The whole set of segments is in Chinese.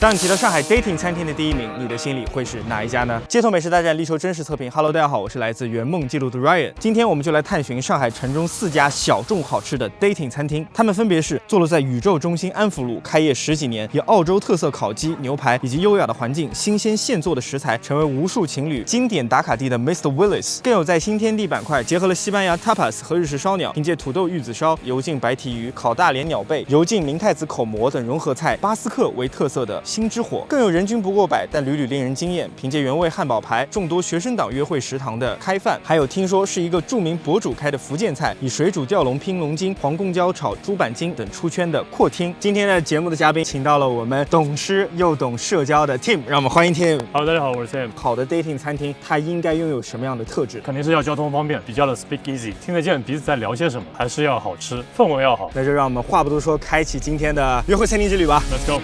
当你提到上海 dating 餐厅的第一名，你的心里会是哪一家呢？街头美食大战力求真实测评。Hello， 大家好，我是来自圆梦记录的 Ryan。今天我们就来探寻上海城中4家小众好吃的 dating 餐厅，它们分别是坐落在宇宙中心安福路，开业10几年，以澳洲特色烤鸡、牛排以及优雅的环境、新鲜现做的食材，成为无数情侣经典打卡地的 Mr. Willis。更有在新天地板块结合了西班牙 tapas 和日式烧鸟，凭借土豆玉子烧、油浸白蹄鱼、烤大连鸟背、油浸明太子口蘑等融合菜，巴斯克为特色的新之火，更有人均不过百但屡屡令人惊艳，凭借原味汉堡排、众多学生党约会食堂的开饭，还有听说是一个著名博主开的福建菜，以水煮吊龙拼龙筋、黄贡椒炒猪板筋等出圈的阔厅。今天的节目的嘉宾请到了我们懂吃又懂社交的 Tim， 让我们欢迎 Tim。Hello， 大家好，我是 Sam。好的 dating 餐厅它应该拥有什么样的特质？肯定是要交通方便，比较的 speak easy， 听得见彼此在聊些什么，还是要好吃，氛围要好。那就让我们话不多说，开启今天的约会餐厅之旅吧。 Let's go。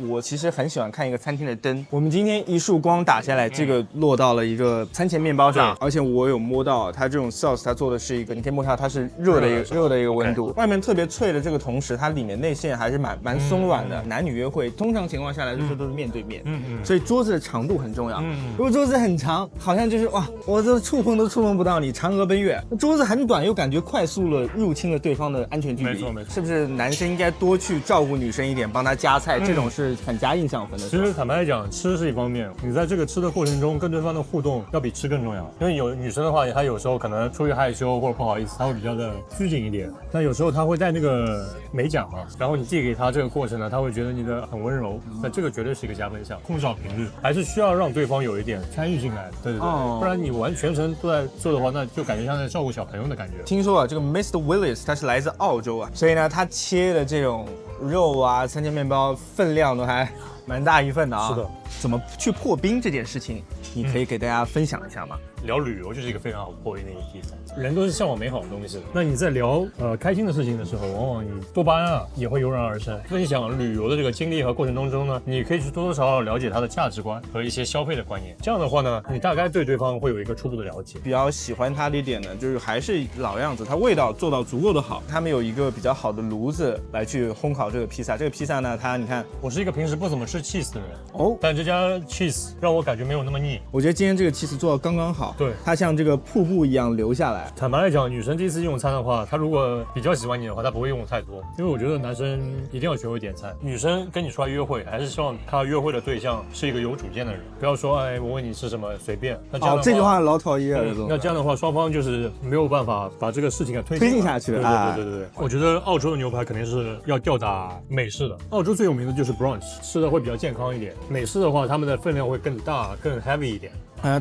我其实很喜欢看一个餐厅的灯。我们今天一束光打下来，这个落到了一个餐前面包上，而且我有摸到它这种 sauce， 它做的是一个，你可以摸到它是热的一个温度，外面特别脆的这个同时，它里面内馅还是蛮松软的。男女约会通常情况下来说都是面对面，所以桌子的长度很重要。如果桌子很长，好像就是哇，我这触碰都触碰不到你，嫦娥奔月；桌子很短，又感觉快速了入侵了对方的安全距离。没错，是不是男生应该多去照顾女生一点，帮她夹菜？这种是很加印象分的。其实坦白来讲，吃是一方面，你在这个吃的过程中跟对方的互动要比吃更重要。因为有女生的话，她有时候可能出于害羞或者不好意思，她会比较的拘谨一点。但有时候她会带那个美甲嘛，然后你递给她这个过程呢，她会觉得你的很温柔，那这个绝对是一个加分项。控制好频率，还是需要让对方有一点参与进来。对，不然你完全程都在做的话，那就感觉像在照顾小朋友的感觉。听说啊，这个 Mr. Willis 他是来自澳洲啊，所以呢，他切的这种肉啊，餐前面包分量都还蛮大一份的啊。是的。怎么去破冰这件事情，你可以给大家分享一下吗？聊旅游就是一个非常好破冰的一个题材，人都是向往美好的东西。那你在聊开心的事情的时候，往往你多巴胺也会油然而生。分享旅游的这个经历和过程当中呢，你可以去多多少少了解他的价值观和一些消费的观念。这样的话呢，你大概对对方会有一个初步的了解。比较喜欢他的一点呢，就是还是老样子，它味道做到足够的好。他们有一个比较好的炉子来去烘烤这个披萨。这个披萨呢，它你看，我是一个平时不怎么吃 cheese 的人哦，但这家 cheese 让我感觉没有那么腻。我觉得今天这个 cheese 做到刚刚好，对，它像这个瀑布一样流下来。坦白来讲，女生第一次用餐的话，她如果比较喜欢你的话，她不会用太多，因为我觉得男生一定要学会点餐。女生跟你出来约会，还是希望她约会的对象是一个有主见的人，不要说哎我问你吃什么随便。那这样的话，这句话老讨厌了。那这样的话，双方就是没有办法把这个事情给推进下去。对，我觉得澳洲的牛排肯定是要吊打美式的。澳洲最有名的就是 brunch， 吃的会比较健康一点。美式的话，他们的分量会更大、更 heavy 一点。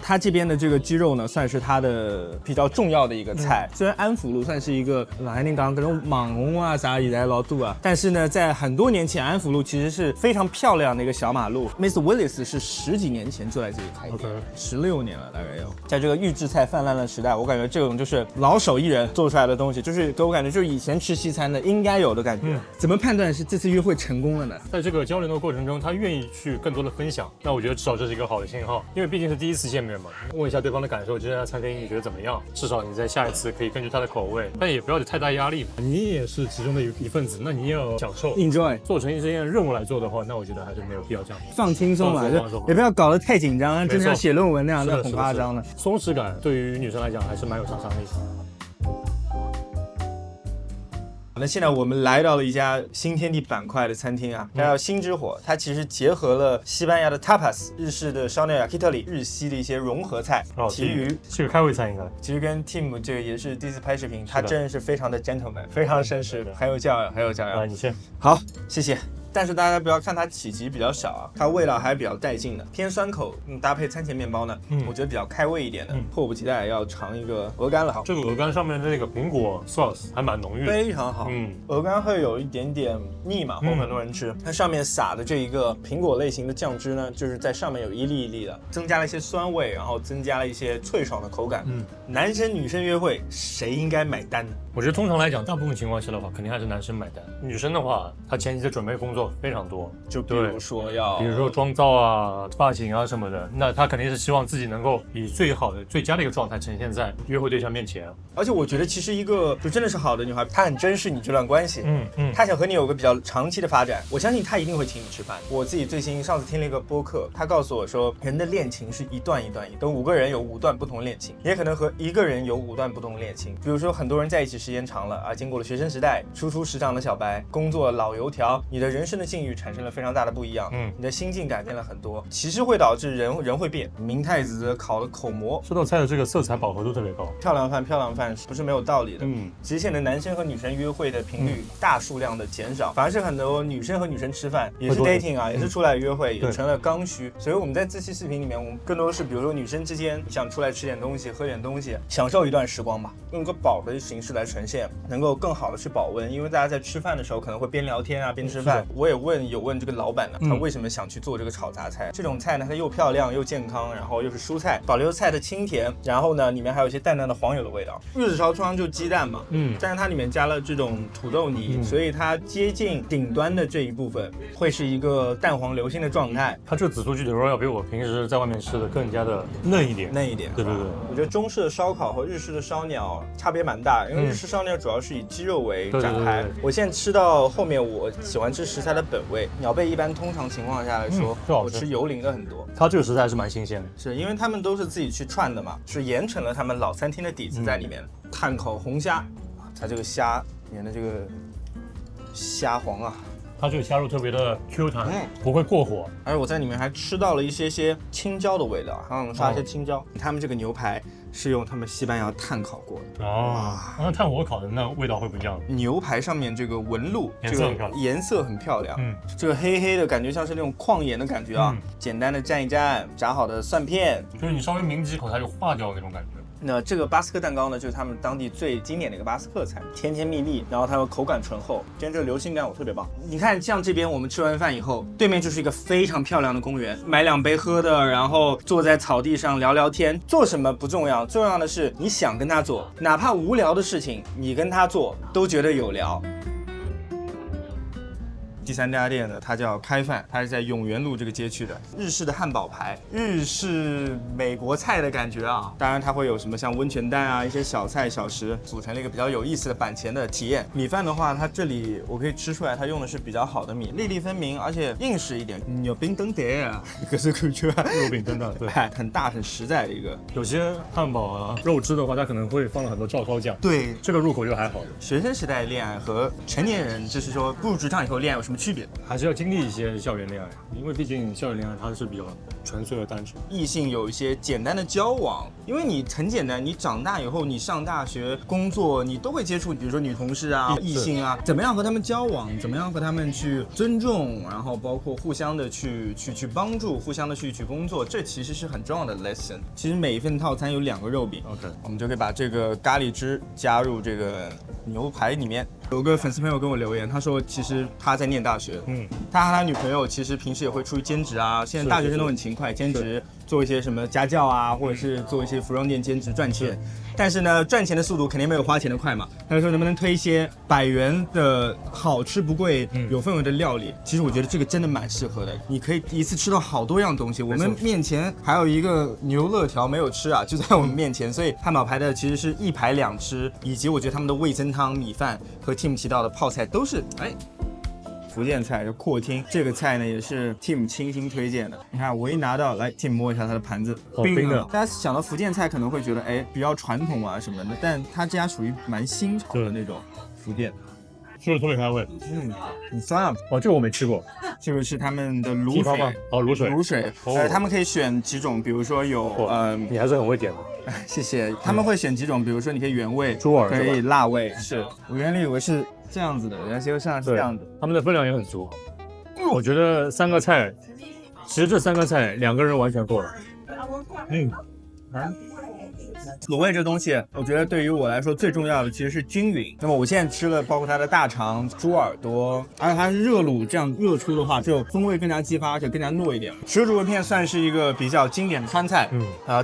它这边的这个鸡肉呢，算是它的比较重要的一个菜。虽然安福路算是一个哪年讲各种网红啊啥以来老多啊，但是呢，在很多年前，安福路其实是非常漂亮的一个小马路。Mr. Willis 是10几年前就在这里开店，16年了大概有。在这个预制菜泛滥的时代，我感觉这种就是老手艺人做出来的东西，就是给我感觉就是以前吃西餐的应该有的感觉。怎么判断是这次约会成功了呢？在这个交流的过程中，他愿意去更多的分享，那我觉得至少这是一个好的信号，因为毕竟是第一次见面嘛，问一下对方的感受，这家餐厅你觉得怎么样？至少你在下一次可以根据他的口味，但也不要有太大压力。你也是其中的一份子，那你也要享受 enjoy， 做成一件任务来做的话，那我觉得还是没有必要这样。放轻松嘛，也不要搞得太紧张，真的像写论文那样，那很夸张的。松弛感对于女生来讲还是蛮有杀伤力的。那现在我们来到了一家新天地板块的餐厅啊，它叫新之火，它其实结合了西班牙的 tapas、日式的烧鸟yakitori、日西的一些融合菜。其余是个开胃菜应该。其实跟 Tim 这个也是第一次拍视频，他真的是非常的 gentleman， 非常绅士，很有教养，很有教养。来，你先。好，谢谢。但是大家不要看它体积比较小啊，它味道还比较带劲的，偏酸口，搭配餐前面包呢，我觉得比较开胃一点的，迫不及待要尝一个鹅肝了。好，这个鹅肝上面的那个苹果 sauce 还蛮浓郁的，非常好。鹅肝会有一点点腻嘛，或很多人吃，它上面撒的这一个苹果类型的酱汁呢，就是在上面有一粒一粒的，增加了一些酸味，然后增加了一些脆爽的口感。男生女生约会谁应该买单呢？我觉得通常来讲，大部分情况下的话，肯定还是男生买单。女生的话，她前期的准备工作要非常多，就比如说要，比如说妆造啊、发型啊什么的，那他肯定是希望自己能够以最好的、最佳的一个状态呈现在约会对象面前。而且我觉得其实一个就真的是好的女孩，她很珍视你这段关系，她想和你有个比较长期的发展，我相信她一定会请你吃饭。我自己最新上次听了一个播客，他告诉我说，人的恋情是一段一段，等5个人有5段不同恋情，也可能和1个人有5段不同恋情。比如说很多人在一起时间长了啊，经过了学生时代，初识长的小白，工作老油条，你的人生的境遇产生了非常大的不一样，你的心境改变了很多，其实会导致人会变。明太子烤的口蘑，这道菜的这个色彩饱和度特别高，漂亮饭不是没有道理的，极限的男生和女生约会的频率大数量的减少，反而是很多女生和女生吃饭也是 dating 啊，也是出来约会，也成了刚需。所以我们在这期视频里面，我们更多是比如说女生之间想出来吃点东西，喝点东西，享受一段时光吧，用个饱的形式来呈现，能够更好的去保温。因为大家在吃饭的时候可能会边聊天啊边吃饭。我也有问这个老板呢，他为什么想去做这个炒杂菜？这种菜呢，它又漂亮又健康，然后又是蔬菜，保留菜的清甜，然后呢里面还有一些淡淡的黄油的味道。玉子烧通常就鸡蛋嘛，但是它里面加了这种土豆泥，所以它接近顶端的这一部分会是一个蛋黄流心的状态。它这个紫苏鸡腿肉要比我平时在外面吃的更加的嫩一点。对。我觉得中式的烧烤和日式的烧鸟差别蛮大，因为日式烧鸟主要是以鸡肉为展开。我现在吃到后面，我喜欢吃食材的本味。鸟贝一般通常情况下来说，我吃油淋的很多。它这个食材还是蛮新鲜的，是因为他们都是自己去串的嘛，是严惩了他们老餐厅的底子在里面。炭烤红虾，它这个虾里面的这个虾黄啊，它这个虾肉特别的 Q 弹，不会过火。而且我在里面还吃到了一些青椒的味道，刷一些青椒。他们这个牛排是用他们西班牙炭烤过的那炭火烤的那味道会不一样。牛排上面这个纹路，颜色很漂亮，这个黑黑的感觉像是那种矿盐的感觉啊。简单的蘸一蘸，炸好的蒜片，就是你稍微抿几口它就化掉那种感觉。那这个巴斯克蛋糕呢，就是他们当地最经典的一个巴斯克菜，甜甜蜜蜜，然后它的口感醇厚，今天这个流心感我特别棒。你看，像这边我们吃完饭以后，对面就是一个非常漂亮的公园，买2杯喝的，然后坐在草地上聊聊天，做什么不重要，重要的是你想跟他做，哪怕无聊的事情，你跟他做都觉得有聊。第3家店呢，它叫开饭，它是在永元路这个街区的，日式的汉堡排，日式美国菜的感觉啊。当然它会有什么像温泉蛋啊，一些小菜小食，组成了一个比较有意思的板前的体验。米饭的话，它这里我可以吃出来，它用的是比较好的米，粒粒分明，而且硬实一点。有冰灯碟啊，可是可去肉饼灯的，对，很大很实在的一个。有些汉堡啊，肉汁的话，它可能会放了很多照烧酱。对，这个入口就还好。学生时代恋爱和成年人，就是说步入职场以后恋爱有什么区别？还是要经历一些校园恋爱，因为毕竟校园恋爱它是比较纯粹和单纯。异性有一些简单的交往，因为你很简单，你长大以后，你上大学、工作，你都会接触，比如说女同事啊、异性啊，怎么样和他们交往，怎么样和他们去尊重，然后包括互相的去帮助，互相的去工作，这其实是很重要的 lesson。其实每一份套餐有2个肉饼 ，OK， 我们就可以把这个咖喱汁加入这个牛排里面。有个粉丝朋友跟我留言，他说其实他在念大学，他和他女朋友其实平时也会出去兼职啊，现在大学生都很勤快，兼职做一些什么家教啊，或者是做一些服装店兼职赚钱，但是呢，赚钱的速度肯定没有花钱的快嘛。他就说能不能推一些100元的好吃不贵、有氛围的料理？其实我觉得这个真的蛮适合的，你可以一次吃到好多样东西。我们面前还有一个牛肋条没有吃啊，就在我们面前，所以汉堡排的其实是1排2吃，以及我觉得他们的味噌汤、米饭和 Tim 提到的泡菜都是福建菜，就阔厅这个菜呢也是 Tim 倾心推荐的。你看我一拿到，来 Tim 摸一下它的盘子，冰的。大家想到福建菜可能会觉得比较传统啊什么的，但它这家属于蛮新潮的那种福建。是不是特别开胃？很酸啊！这个我没吃过。这个是他们的卤水吗？卤水。他们可以选几种，比如说有你还是很会点的。谢谢。他们会选几种，比如说你可以原味、猪耳，可以辣味。是我原来以为是这样子的，原来结果上是这样的。他们的分量也很足。我觉得3个菜，其实这3个菜2个人完全够了。卤味这东西，我觉得对于我来说最重要的其实是均匀。那么我现在吃了包括它的大肠、猪耳朵，而且它是热卤，这样热出的话，就风味更加激发，而且更加糯一点。蛇煮肉片算是一个比较经典的川菜，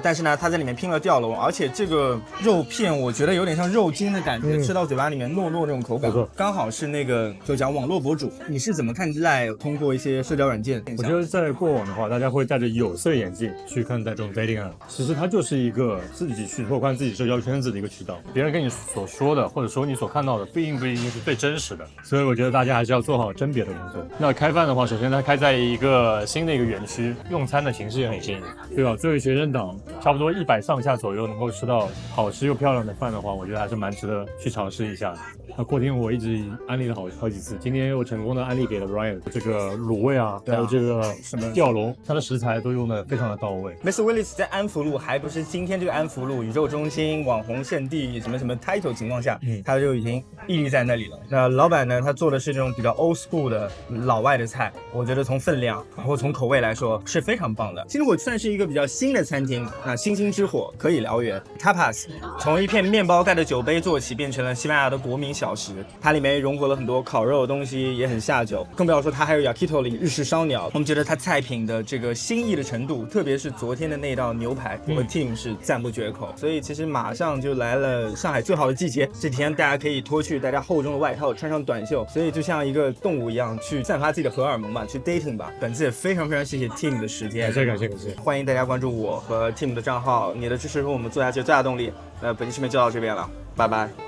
但是呢，它在里面拼了吊龙，而且这个肉片我觉得有点像肉筋的感觉，吃到嘴巴里面糯糯那种口感，刚好是那个就讲网络博主，你是怎么看待通过一些社交软件？我觉得在过往的话，大家会戴着有色眼镜去看待这种 dating app， 其实它就是一个自己去拓宽自己社交圈子的一个渠道。别人跟你所说的，或者说你所看到的，不一定是最真实的。所以我觉得大家还是要做好甄别的工作。那开饭的话，首先它开在一个新的一个园区，用餐的形式也很新颖，对吧？作为学生党，差不多100上下左右能够吃到好吃又漂亮的饭的话，我觉得还是蛮值得去尝试一下的。那过天我一直安利了好几次，今天又成功的安利给了 Ryan， 这个卤味啊，还有这个什么吊龙，它的食材都用的非常的到位。Mr. Willis 在安福路，还不是今天这个安福路宇宙中心网红圣地什么 title 情况下，他就已经屹立在那里了。那老板呢，他做的是这种比较 old school 的老外的菜，我觉得从分量然后从口味来说是非常棒的。其实我算是一个比较新的餐厅，那星星之火可以燎原 Tapas 从一片面包盖的酒杯做起，变成了西班牙的国民小食，它里面融合了很多烤肉的东西，也很下酒，更不要说它还有 Yakitori 日式烧鸟。我们觉得它菜品的这个新意的程度，特别是昨天的那道牛排，我和 Team 是赞不绝口。所以其实马上就来了上海最好的季节，这几天大家可以脱去大家厚重的外套，穿上短袖，所以就像一个动物一样去散发自己的荷尔蒙吧，去 dating 吧。本次也非常谢谢 Team 的时间，感谢，欢迎大家关注我和 Team 的账号，你的支持是我们做下去最大动力。本期视频就到这边了，拜拜。